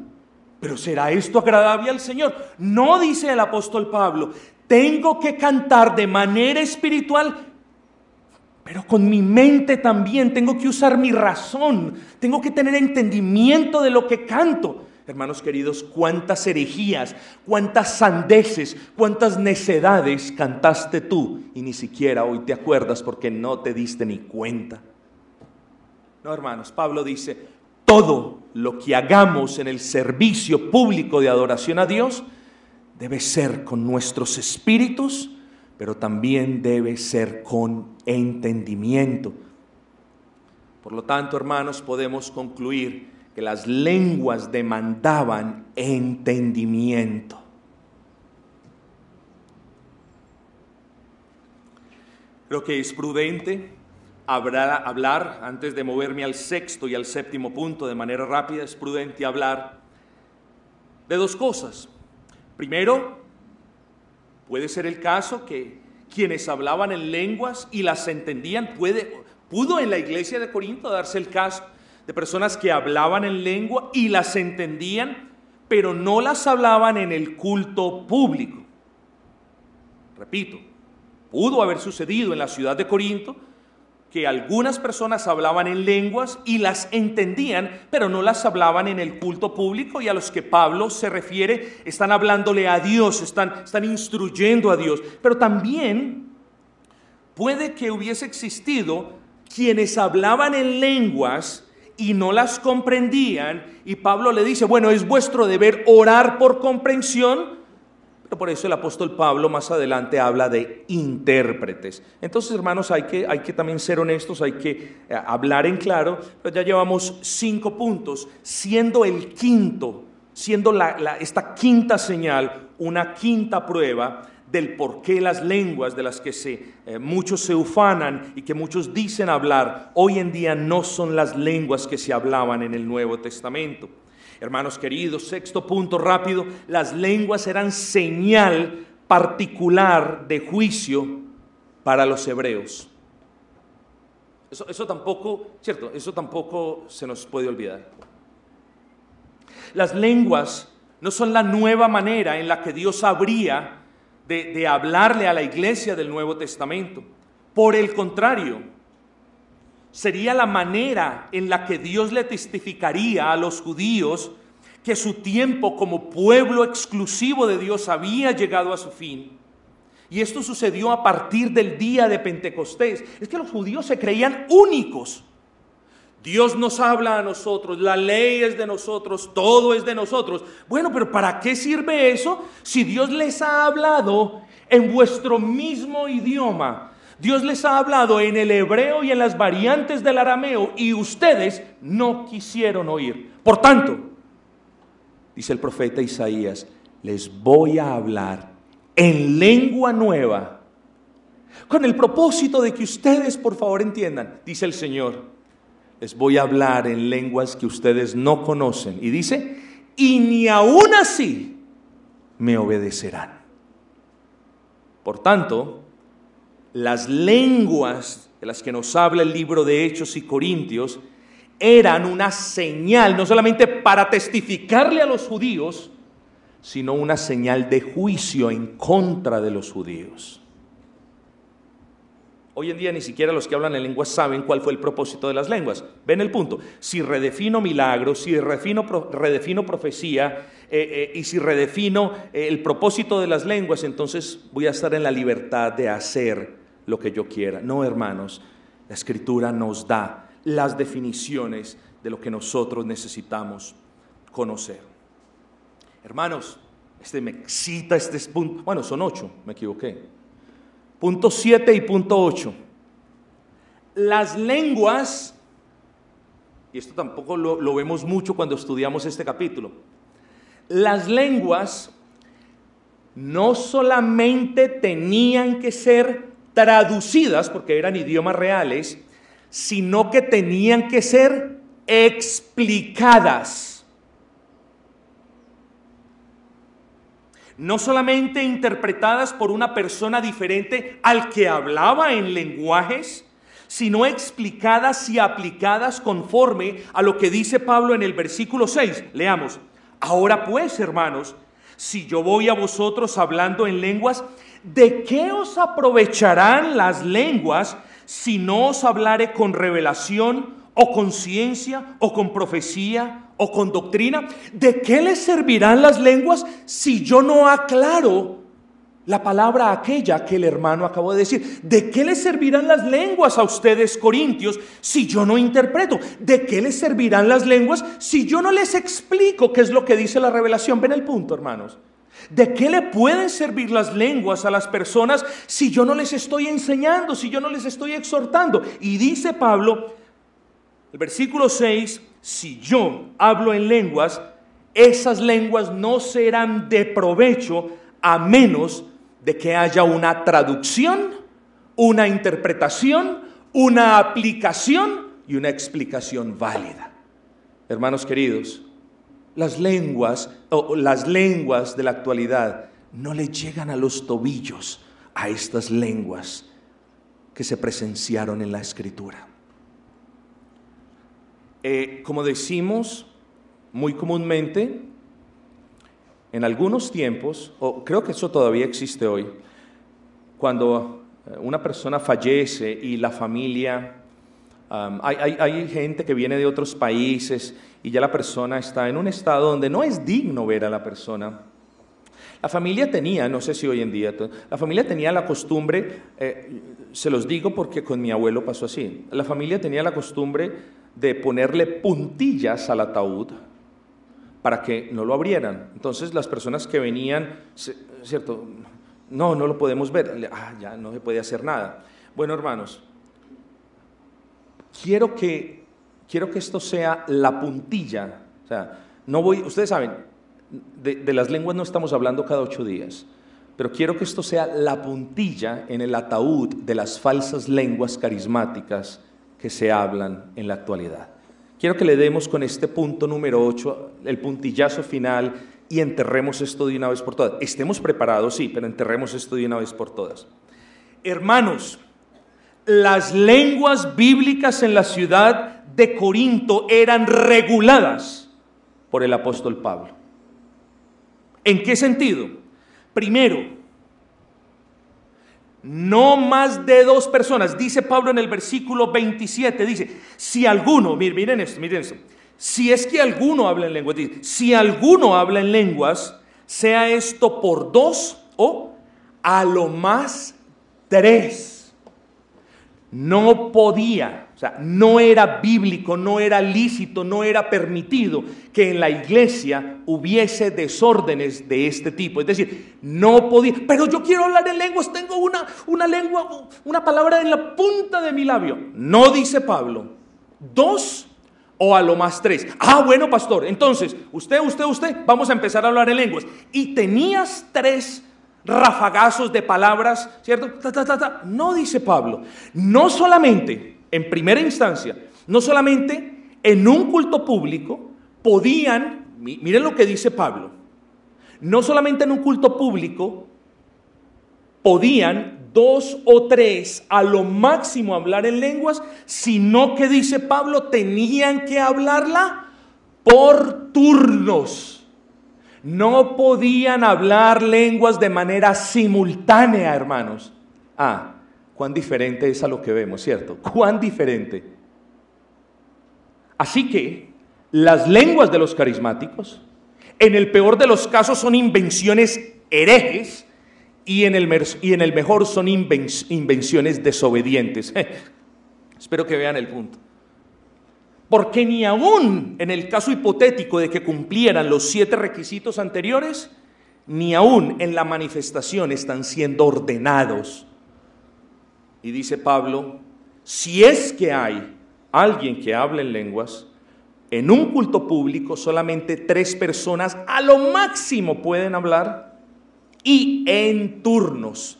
Pero ¿será esto agradable al Señor? No, dice el apóstol Pablo, tengo que cantar de manera espiritual, pero con mi mente también, tengo que usar mi razón, tengo que tener entendimiento de lo que canto. Hermanos queridos, cuántas herejías, cuántas sandeces, cuántas necedades cantaste tú y ni siquiera hoy te acuerdas porque no te diste ni cuenta. No, hermanos, Pablo dice, todo lo que hagamos en el servicio público de adoración a Dios debe ser con nuestros espíritus, pero también debe ser con entendimiento. Por lo tanto, hermanos, podemos concluir que las lenguas demandaban entendimiento. Creo que es prudente hablar, antes de moverme al sexto y al séptimo punto de manera rápida, es prudente hablar de 2 cosas. Primero, puede ser el caso que quienes hablaban en lenguas y las entendían, pudo en la iglesia de Corinto darse el caso de personas que hablaban en lengua y las entendían, pero no las hablaban en el culto público. Repito, pudo haber sucedido en la ciudad de Corinto que algunas personas hablaban en lenguas y las entendían, pero no las hablaban en el culto público, y a los que Pablo se refiere están hablándole a Dios, están instruyendo a Dios. Pero también puede que hubiese existido quienes hablaban en lenguas y no las comprendían, y Pablo le dice, bueno, es vuestro deber orar por comprensión, pero por eso el apóstol Pablo más adelante habla de intérpretes. Entonces, hermanos, hay que también ser honestos, hay que hablar en claro, pero ya llevamos 5 puntos, siendo el quinto, siendo esta quinta señal, una quinta prueba del por qué las lenguas de las que muchos se ufanan y que muchos dicen hablar, hoy en día no son las lenguas que se hablaban en el Nuevo Testamento. Hermanos queridos, 6º punto rápido, las lenguas eran señal particular de juicio para los hebreos. Eso tampoco, ¿cierto? Eso tampoco se nos puede olvidar. Las lenguas no son la nueva manera en la que Dios habría de hablarle a la iglesia del Nuevo Testamento. Por el contrario, sería la manera en la que Dios le testificaría a los judíos que su tiempo como pueblo exclusivo de Dios había llegado a su fin. Y esto sucedió a partir del día de Pentecostés. Es que los judíos se creían únicos. Dios nos habla a nosotros, la ley es de nosotros, todo es de nosotros. Bueno, pero ¿para qué sirve eso si Dios les ha hablado en vuestro mismo idioma? Dios les ha hablado en el hebreo y en las variantes del arameo y ustedes no quisieron oír. Por tanto, dice el profeta Isaías, les voy a hablar en lengua nueva, con el propósito de que ustedes por favor entiendan, dice el Señor. Les voy a hablar en lenguas que ustedes no conocen. Y dice, y ni aún así me obedecerán. Por tanto, las lenguas de las que nos habla el libro de Hechos y Corintios eran una señal, no solamente para testificarle a los judíos, sino una señal de juicio en contra de los judíos. Hoy en día ni siquiera los que hablan en lenguas saben cuál fue el propósito de las lenguas. ¿Ven el punto? Si redefino milagros, si redefino profecía y si redefino el propósito de las lenguas, entonces voy a estar en la libertad de hacer lo que yo quiera. No, hermanos, la Escritura nos da las definiciones de lo que nosotros necesitamos conocer. Hermanos, me excita este punto. Bueno, son 8, me equivoqué. Punto 7 y punto 8. Las lenguas, y esto tampoco lo vemos mucho cuando estudiamos este capítulo, las lenguas no solamente tenían que ser traducidas, porque eran idiomas reales, sino que tenían que ser explicadas. No solamente interpretadas por una persona diferente al que hablaba en lenguajes, sino explicadas y aplicadas conforme a lo que dice Pablo en el versículo 6. Leamos. Ahora pues, hermanos, si yo voy a vosotros hablando en lenguas, ¿de qué os aprovecharán las lenguas si no os hablare con revelación o con ciencia o con profecía o con doctrina? ¿De qué les servirán las lenguas si yo no aclaro la palabra aquella que el hermano acabó de decir? ¿De qué les servirán las lenguas a ustedes, corintios, si yo no interpreto? ¿De qué les servirán las lenguas si yo no les explico qué es lo que dice la revelación? ¿Ven el punto, hermanos? ¿De qué le pueden servir las lenguas a las personas si yo no les estoy enseñando, si yo no les estoy exhortando? Y dice Pablo, el versículo 6, si yo hablo en lenguas, esas lenguas no serán de provecho a menos de que haya una traducción, una interpretación, una aplicación y una explicación válida. Hermanos queridos, las lenguas de la actualidad no le llegan a los tobillos a estas lenguas que se presenciaron en la Escritura. Como decimos muy comúnmente, en algunos tiempos, o creo que eso todavía existe hoy, cuando una persona fallece y la familia, hay gente que viene de otros países y ya la persona está en un estado donde no es digno ver a la persona. La familia tenía, no sé si hoy en día, la familia tenía la costumbre, se los digo porque con mi abuelo pasó así, la familia tenía la costumbre de ponerle puntillas al ataúd para que no lo abrieran. Entonces las personas que venían, ¿cierto? No lo podemos ver. Ya no se puede hacer nada. Bueno, hermanos, quiero que esto sea la puntilla. O sea, ustedes saben, de las lenguas no estamos hablando cada 8 días, pero quiero que esto sea la puntilla en el ataúd de las falsas lenguas carismáticas que se hablan en la actualidad. Quiero que le demos con este punto número 8 el puntillazo final y enterremos esto de una vez por todas. Estemos preparados, sí, pero enterremos esto de una vez por todas. Hermanos, las lenguas bíblicas en la ciudad de Corinto eran reguladas por el apóstol Pablo. ¿En qué sentido? Primero, no más de 2 personas. Dice Pablo en el versículo 27, dice, si alguno, miren esto, si es que alguno habla en lenguas, dice, si alguno habla en lenguas, sea esto por 2 o a lo más 3. No podía, o sea, no era bíblico, no era lícito, no era permitido que en la iglesia hubiese desórdenes de este tipo. Es decir, no podía, pero yo quiero hablar en lenguas, tengo una lengua, una palabra en la punta de mi labio. No dice Pablo, 2 o a lo más 3. Bueno, pastor, entonces, usted, vamos a empezar a hablar en lenguas. Y tenías 3 rafagazos de palabras, ¿cierto? No dice Pablo. No solamente, en primera instancia, no solamente en un culto público podían, miren lo que dice Pablo, no solamente en un culto público podían 2 o 3 a lo máximo hablar en lenguas, sino que dice Pablo, tenían que hablarla por turnos. No podían hablar lenguas de manera simultánea, hermanos. Cuán diferente es a lo que vemos, ¿cierto? Cuán diferente. Así que las lenguas de los carismáticos, en el peor de los casos, son invenciones herejes y en el mejor son invenciones desobedientes. Espero que vean el punto. Porque ni aún en el caso hipotético de que cumplieran los 7 requisitos anteriores, ni aún en la manifestación están siendo ordenados. Y dice Pablo, si es que hay alguien que hable en lenguas, en un culto público solamente 3 personas a lo máximo pueden hablar y en turnos.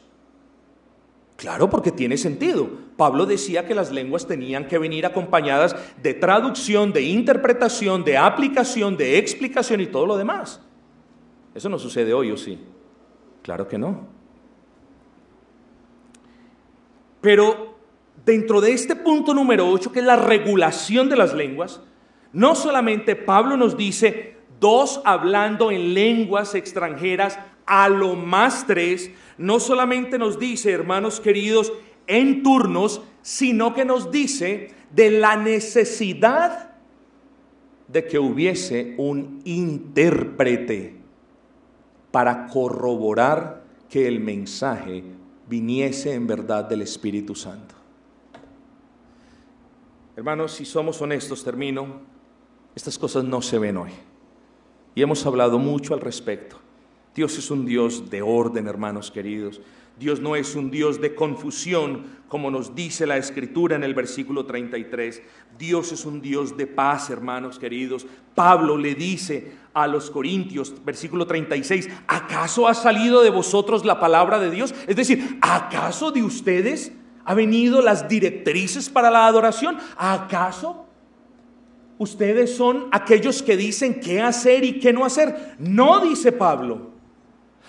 Claro, porque tiene sentido. Pablo decía que las lenguas tenían que venir acompañadas de traducción, de interpretación, de aplicación, de explicación y todo lo demás. Eso no sucede hoy, ¿o sí? Claro que no. Pero dentro de este punto número 8, que es la regulación de las lenguas, no solamente Pablo nos dice 2 hablando en lenguas extranjeras, a lo más 3, no solamente nos dice, hermanos queridos, en turnos, sino que nos dice de la necesidad de que hubiese un intérprete para corroborar que el mensaje viniese en verdad del Espíritu Santo. Hermanos, si somos honestos, termino, estas cosas no se ven hoy. Y hemos hablado mucho al respecto. Dios es un Dios de orden, hermanos queridos. Dios no es un Dios de confusión, como nos dice la Escritura en el versículo 33. Dios es un Dios de paz, hermanos queridos. Pablo le dice a los Corintios, versículo 36, ¿acaso ha salido de vosotros la palabra de Dios? Es decir, ¿acaso de ustedes ha venido las directrices para la adoración? ¿Acaso ustedes son aquellos que dicen qué hacer y qué no hacer? No, dice Pablo.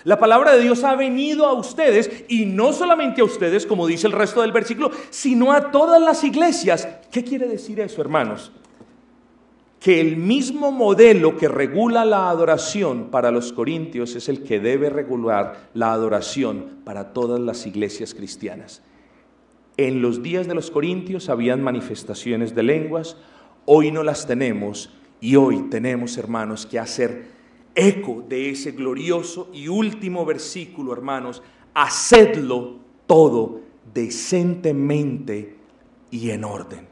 La palabra de Dios ha venido a ustedes, y no solamente a ustedes, como dice el resto del versículo, sino a todas las iglesias. ¿Qué quiere decir eso, hermanos? Que el mismo modelo que regula la adoración para los corintios es el que debe regular la adoración para todas las iglesias cristianas. En los días de los corintios habían manifestaciones de lenguas, hoy no las tenemos, y hoy tenemos, hermanos, que hacer eco de ese glorioso y último versículo, hermanos: hacedlo todo decentemente y en orden.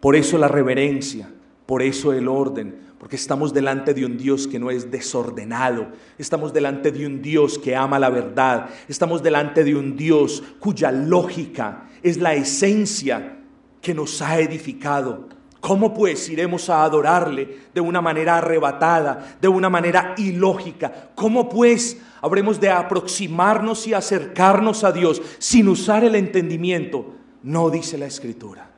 Por eso la reverencia, por eso el orden, porque estamos delante de un Dios que no es desordenado, estamos delante de un Dios que ama la verdad, estamos delante de un Dios cuya lógica es la esencia que nos ha edificado. ¿Cómo pues iremos a adorarle de una manera arrebatada, de una manera ilógica? ¿Cómo pues habremos de aproximarnos y acercarnos a Dios sin usar el entendimiento? No dice la Escritura.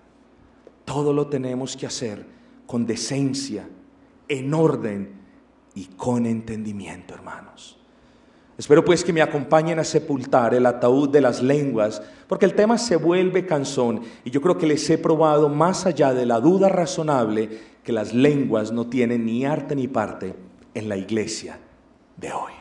Todo lo tenemos que hacer con decencia, en orden y con entendimiento, hermanos. Espero pues que me acompañen a sepultar el ataúd de las lenguas, porque el tema se vuelve cansón y yo creo que les he probado más allá de la duda razonable que las lenguas no tienen ni arte ni parte en la iglesia de hoy.